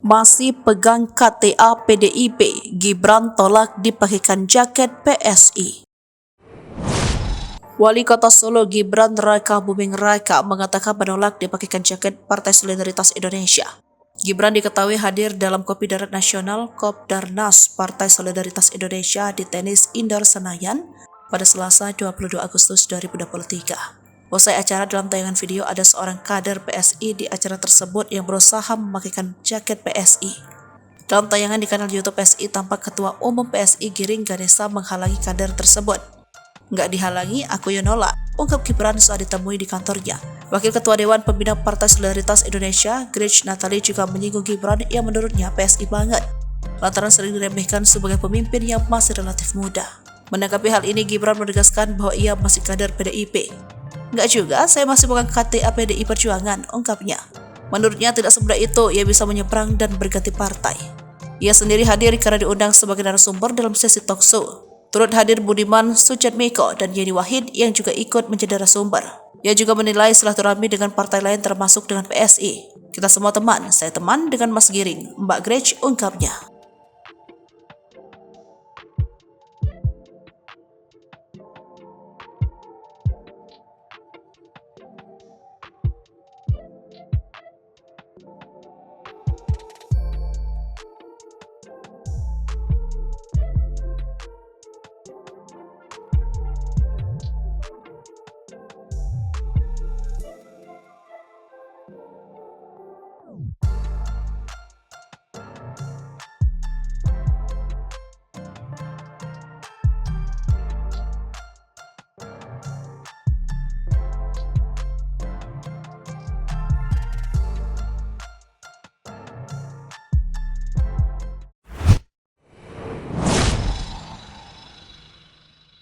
Masih pegang KTA PDIP, Gibran tolak dipakaikan jaket PSI. Wali Kota Solo Gibran Raka Buming Raka mengatakan menolak dipakaikan jaket Partai Solidaritas Indonesia. Gibran diketahui hadir dalam Kopi Darat Nasional Kopdarnas Partai Solidaritas Indonesia di Tenis Indoor Senayan pada Selasa 22 Agustus 2023. Usai acara, dalam tayangan video ada seorang kader PSI di acara tersebut yang berusaha memakaikan jaket PSI. Dalam tayangan di kanal YouTube PSI tampak Ketua Umum PSI Giring Ganesa menghalangi kader tersebut. Nggak dihalangi, aku yang nolak, ungkap Gibran saat ditemui di kantornya. Wakil Ketua Dewan Pembina Partai Solidaritas Indonesia, Grace Natali, juga menyinggung Gibran yang menurutnya PSI banget, lantaran sering diremehkan sebagai pemimpin yang masih relatif muda. Menanggapi hal ini, Gibran menegaskan bahwa ia masih kader PDIP. Nggak juga, saya masih bukan KTA PDI Perjuangan, ungkapnya. Menurutnya tidak semudah itu ia bisa menyeberang dan berganti partai. Ia sendiri hadir karena diundang sebagai narasumber dalam sesi talkshow. Turut hadir Budiman Sujatmiko dan Yeni Wahid yang juga ikut menjadi narasumber. Ia juga menilai silaturahmi dengan partai lain termasuk dengan PSI. Kita semua teman, saya teman dengan Mas Giring, Mbak Grace, ungkapnya.